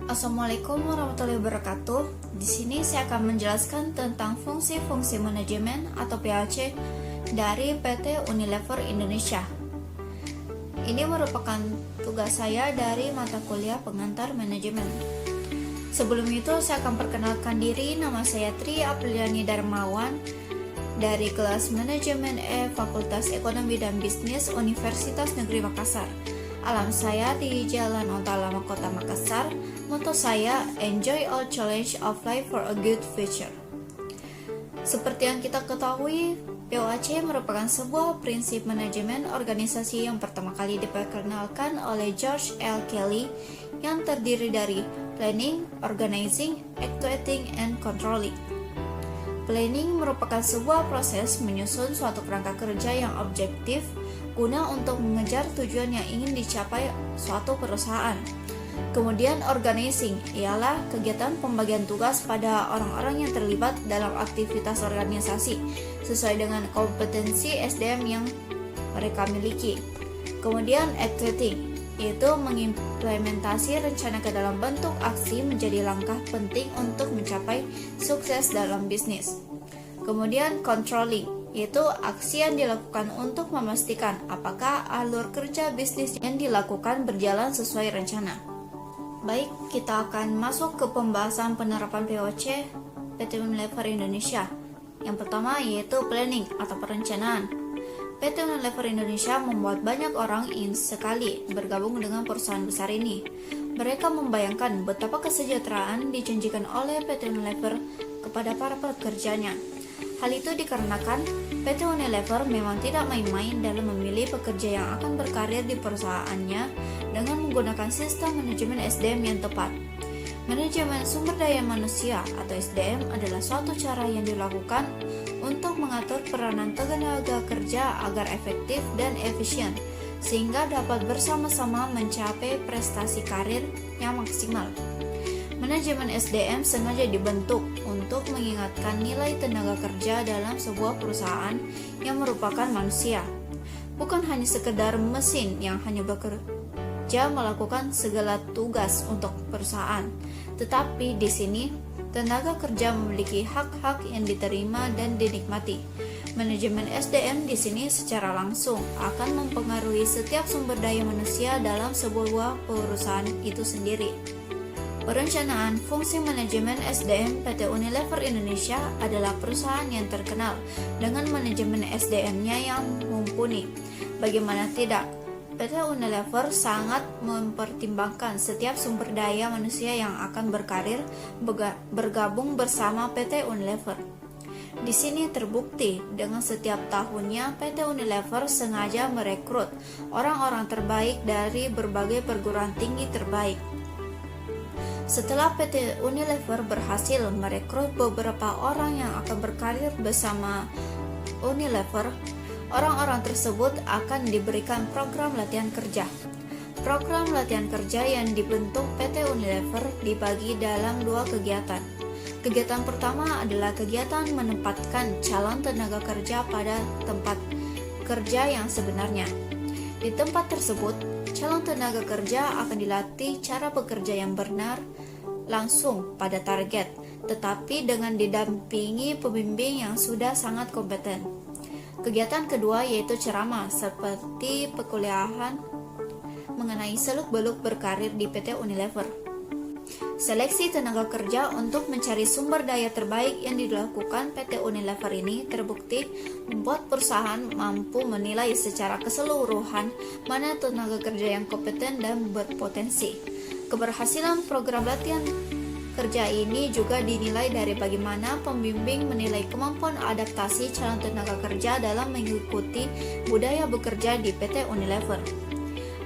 Assalamualaikum warahmatullahi wabarakatuh. Di sini saya akan menjelaskan tentang fungsi-fungsi manajemen atau PAC dari PT Unilever Indonesia. Ini merupakan tugas saya dari mata kuliah pengantar manajemen. Sebelum itu saya akan perkenalkan diri. Nama saya Tri Apriliani Darmawan dari kelas Manajemen E Fakultas Ekonomi dan Bisnis Universitas Negeri Makassar. Alam saya di Jalan Ontalama Kota Makassar. Motto saya, enjoy all challenge of life for a good future. Seperti yang kita ketahui, POAC merupakan sebuah prinsip manajemen organisasi yang pertama kali diperkenalkan oleh George L. Kelly yang terdiri dari planning, organizing, actuating, and controlling. Planning merupakan sebuah proses menyusun suatu kerangka kerja yang objektif guna untuk mengejar tujuan yang ingin dicapai suatu perusahaan. Kemudian organizing ialah kegiatan pembagian tugas pada orang-orang yang terlibat dalam aktivitas organisasi sesuai dengan kompetensi SDM yang mereka miliki. Kemudian actuating yaitu mengimplementasi rencana ke dalam bentuk aksi menjadi langkah penting untuk mencapai sukses dalam bisnis. Kemudian controlling yaitu aksi yang dilakukan untuk memastikan apakah alur kerja bisnis yang dilakukan berjalan sesuai rencana. Baik, kita akan masuk ke pembahasan penerapan POC PT Unilever Indonesia. Yang pertama yaitu planning atau perencanaan. PT Unilever Indonesia membuat banyak orang ingin sekali bergabung dengan perusahaan besar ini. Mereka membayangkan betapa kesejahteraan dijanjikan oleh PT Unilever kepada para pekerjanya. Hal itu dikarenakan PT Unilever memang tidak main-main dalam memilih pekerja yang akan berkarir di perusahaannya dengan menggunakan sistem manajemen SDM yang tepat. Manajemen sumber daya manusia atau SDM adalah suatu cara yang dilakukan untuk mengatur peranan tenaga kerja agar efektif dan efisien, sehingga dapat bersama-sama mencapai prestasi karir yang maksimal. Manajemen SDM sengaja dibentuk untuk mengingatkan nilai tenaga kerja dalam sebuah perusahaan yang merupakan manusia. Bukan hanya sekedar mesin yang hanya bekerja melakukan segala tugas untuk perusahaan, tetapi di sini tenaga kerja memiliki hak-hak yang diterima dan dinikmati. Manajemen SDM di sini secara langsung akan mempengaruhi setiap sumber daya manusia dalam sebuah perusahaan itu sendiri. Perencanaan fungsi manajemen SDM PT Unilever Indonesia adalah perusahaan yang terkenal dengan manajemen SDM-nya yang mumpuni. Bagaimana tidak, PT Unilever sangat mempertimbangkan setiap sumber daya manusia yang akan berkarir bergabung bersama PT Unilever. Di sini terbukti dengan setiap tahunnya PT Unilever sengaja merekrut orang-orang terbaik dari berbagai perguruan tinggi terbaik. Setelah PT Unilever berhasil merekrut beberapa orang yang akan berkarir bersama Unilever, orang-orang tersebut akan diberikan program latihan kerja. Program latihan kerja yang dibentuk PT Unilever dibagi dalam dua kegiatan. Kegiatan pertama adalah kegiatan menempatkan calon tenaga kerja pada tempat kerja yang sebenarnya. Di tempat tersebut, calon tenaga kerja akan dilatih cara bekerja yang benar langsung pada target, tetapi dengan didampingi pembimbing yang sudah sangat kompeten. Kegiatan kedua yaitu ceramah seperti perkuliahan mengenai seluk-beluk berkarir di PT Unilever. Seleksi tenaga kerja untuk mencari sumber daya terbaik yang dilakukan PT Unilever ini terbukti membuat perusahaan mampu menilai secara keseluruhan mana tenaga kerja yang kompeten dan berpotensi. Keberhasilan program latihan kerja ini juga dinilai dari bagaimana pembimbing menilai kemampuan adaptasi calon tenaga kerja dalam mengikuti budaya bekerja di PT Unilever.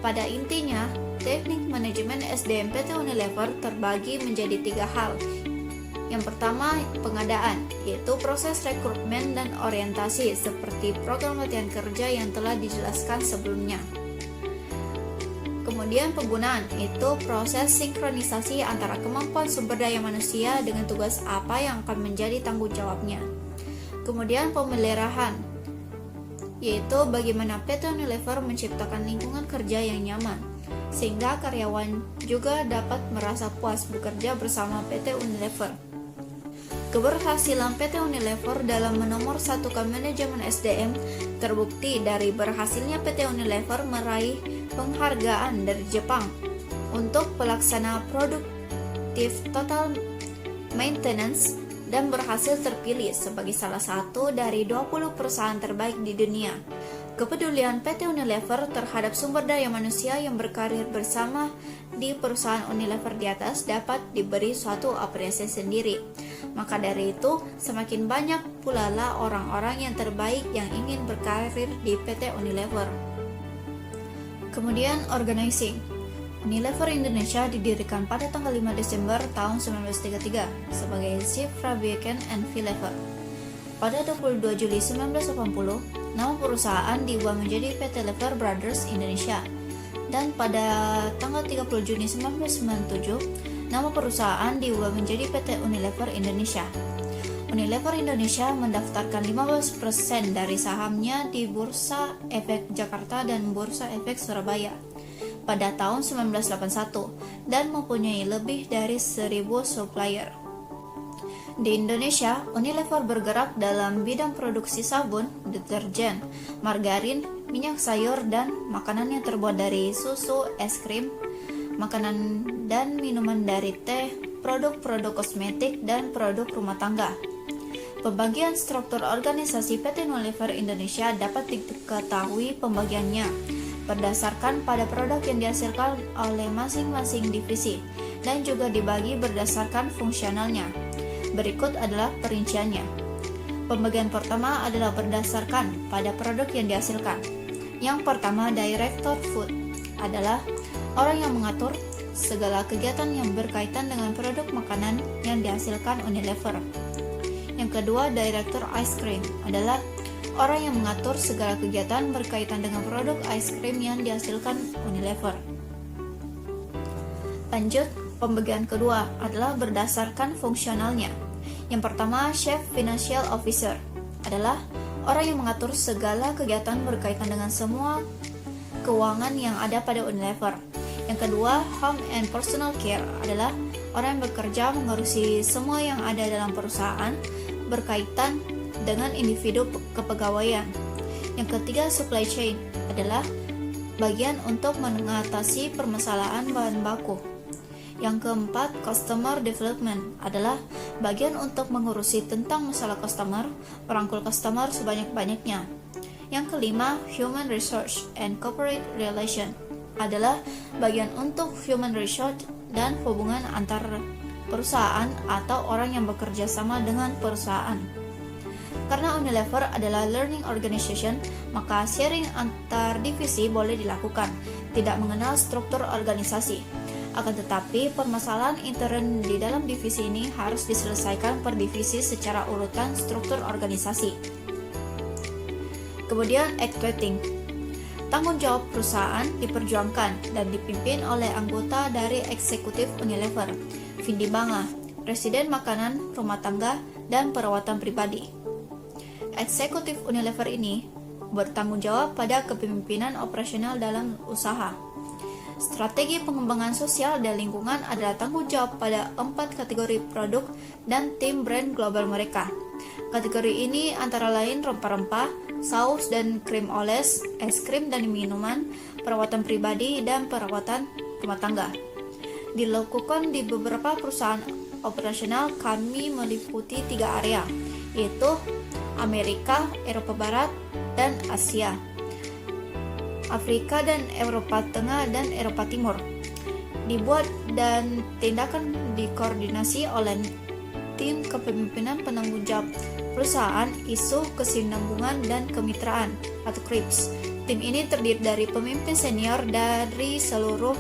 Pada intinya, teknik manajemen SDM PT Unilever terbagi menjadi 3 hal. Yang pertama, pengadaan, yaitu proses rekrutmen dan orientasi seperti program latihan kerja yang telah dijelaskan sebelumnya. Kemudian penggunaan, itu proses sinkronisasi antara kemampuan sumber daya manusia dengan tugas apa yang akan menjadi tanggung jawabnya. Kemudian pemeliharaan, yaitu bagaimana PT Unilever menciptakan lingkungan kerja yang nyaman. sehingga karyawan juga dapat merasa puas bekerja bersama PT Unilever. Keberhasilan PT Unilever dalam menomorsatukan manajemen SDM terbukti dari berhasilnya PT Unilever meraih penghargaan dari Jepang untuk pelaksana produktif total maintenance dan berhasil terpilih sebagai salah satu dari 20 perusahaan terbaik di dunia. Kepedulian PT Unilever terhadap sumber daya manusia yang berkarir bersama di perusahaan Unilever di atas dapat diberi suatu apresiasi sendiri. Maka dari itu, semakin banyak pula lah orang-orang yang terbaik yang ingin berkarir di PT Unilever. Kemudian, organizing. Unilever Indonesia didirikan pada tanggal 5 Desember tahun 1933 sebagai Chief Fabricant and Filever. Pada 22 Juli 1980, nama perusahaan diubah menjadi PT Lever Brothers Indonesia. Dan pada tanggal 30 Juni 1997, nama perusahaan diubah menjadi PT Unilever Indonesia. Unilever Indonesia mendaftarkan 15% dari sahamnya di Bursa Efek Jakarta dan Bursa Efek Surabaya pada tahun 1981 dan mempunyai lebih dari 1.000 supplier. Di Indonesia, Unilever bergerak dalam bidang produksi sabun, deterjen, margarin, minyak sayur, dan makanan yang terbuat dari susu, es krim, makanan dan minuman dari teh, produk-produk kosmetik, dan produk rumah tangga. Pembagian struktur organisasi PT Unilever Indonesia dapat diketahui pembagiannya berdasarkan pada produk yang dihasilkan oleh masing-masing divisi dan juga dibagi berdasarkan fungsionalnya. Berikut adalah perinciannya. Pembagian pertama adalah berdasarkan pada produk yang dihasilkan. Yang pertama, Director Food adalah orang yang mengatur segala kegiatan yang berkaitan dengan produk makanan yang dihasilkan Unilever. Yang kedua, Director Ice Cream adalah orang yang mengatur segala kegiatan berkaitan dengan produk ice cream yang dihasilkan Unilever. Lanjut, pembagian kedua adalah berdasarkan fungsionalnya. Yang pertama, Chief Financial Officer adalah orang yang mengatur segala kegiatan berkaitan dengan semua keuangan yang ada pada Unilever. Yang kedua, Home and Personal Care adalah orang yang bekerja mengurusi semua yang ada dalam perusahaan berkaitan dengan individu kepegawaian. Yang ketiga, Supply Chain adalah bagian untuk mengatasi permasalahan bahan baku. Yang keempat, Customer Development adalah bagian untuk mengurusi tentang masalah customer, merangkul customer sebanyak-banyaknya. Yang kelima, Human Resource and Corporate Relation adalah bagian untuk human resource dan hubungan antar perusahaan atau orang yang bekerja sama dengan perusahaan. Karena Unilever adalah learning organization, maka sharing antar divisi boleh dilakukan, tidak mengenal struktur organisasi. Akan tetapi, permasalahan intern di dalam divisi ini harus diselesaikan per divisi secara urutan struktur organisasi. Kemudian, Equating. Tanggung jawab perusahaan diperjuangkan dan dipimpin oleh anggota dari eksekutif Unilever, Vindi Banga, Presiden Makanan, Rumah Tangga, dan Perawatan Pribadi. Eksekutif Unilever ini bertanggung jawab pada kepemimpinan operasional dalam usaha. Strategi pengembangan sosial dan lingkungan adalah tanggung jawab pada 4 kategori produk dan tim brand global mereka. Kategori ini antara lain rempah-rempah, saus dan krim oles, es krim dan minuman, perawatan pribadi, dan perawatan rumah tangga. Dilakukan di beberapa perusahaan operasional. Kami meliputi 3 area, yaitu Amerika, Eropa Barat, dan Asia, Afrika dan Eropa Tengah dan Eropa Timur. Dibuat dan tindakan dikoordinasi oleh tim kepemimpinan penanggung jawab perusahaan, isu kesinambungan dan kemitraan atau KRIPS. Tim ini terdiri dari pemimpin senior dari seluruh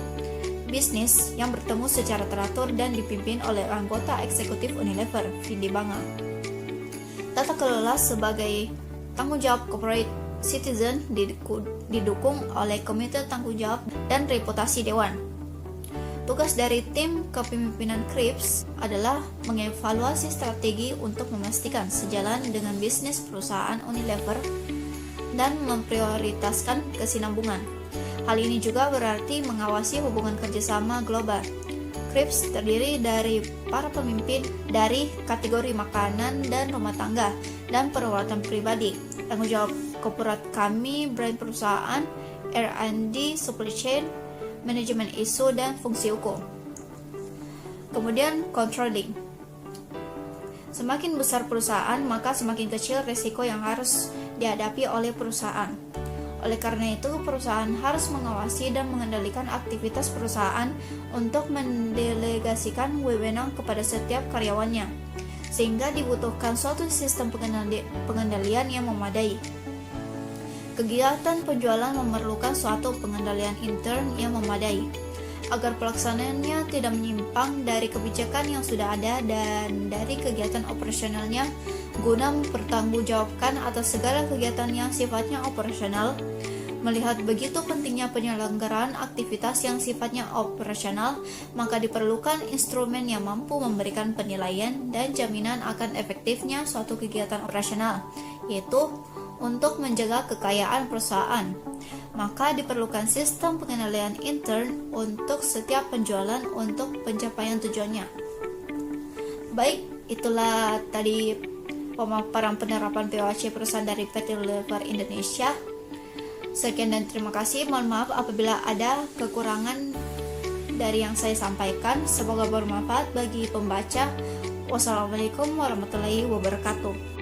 bisnis yang bertemu secara teratur dan dipimpin oleh anggota eksekutif Unilever, Vindi Banga. Tata kelola sebagai tanggung jawab corporate citizen didukung oleh Komite Tanggung Jawab dan Reputasi Dewan. Tugas dari tim kepemimpinan KRIPS adalah mengevaluasi strategi untuk memastikan sejalan dengan bisnis perusahaan Unilever dan memprioritaskan kesinambungan. Hal ini juga berarti mengawasi hubungan kerjasama global. CRIPS terdiri dari para pemimpin dari kategori makanan dan rumah tangga dan perawatan pribadi. Tanggung jawab korporat kami, brand perusahaan, R&D, supply chain, manajemen isu, dan fungsi hukum. Kemudian controlling. Semakin besar perusahaan, maka semakin kecil risiko yang harus dihadapi oleh perusahaan. Oleh karena itu, perusahaan harus mengawasi dan mengendalikan aktivitas perusahaan untuk mendelegasikan wewenang kepada setiap karyawannya, sehingga dibutuhkan suatu sistem pengendalian yang memadai. Kegiatan penjualan memerlukan suatu pengendalian intern yang memadai, agar pelaksanaannya tidak menyimpang dari kebijakan yang sudah ada dan dari kegiatan operasionalnya, guna mempertanggungjawabkan atas segala kegiatan yang sifatnya operasional. Melihat begitu pentingnya penyelenggaraan aktivitas yang sifatnya operasional, maka diperlukan instrumen yang mampu memberikan penilaian dan jaminan akan efektifnya suatu kegiatan operasional, yaitu untuk menjaga kekayaan perusahaan. Maka diperlukan sistem pengendalian intern untuk setiap penjualan untuk pencapaian tujuannya. Baik, itulah tadi pemaparan penerapan POAC perusahaan dari PT Unilever Indonesia. Sekian dan terima kasih. Mohon maaf apabila ada kekurangan dari yang saya sampaikan. Semoga bermanfaat bagi pembaca. Wassalamualaikum warahmatullahi wabarakatuh.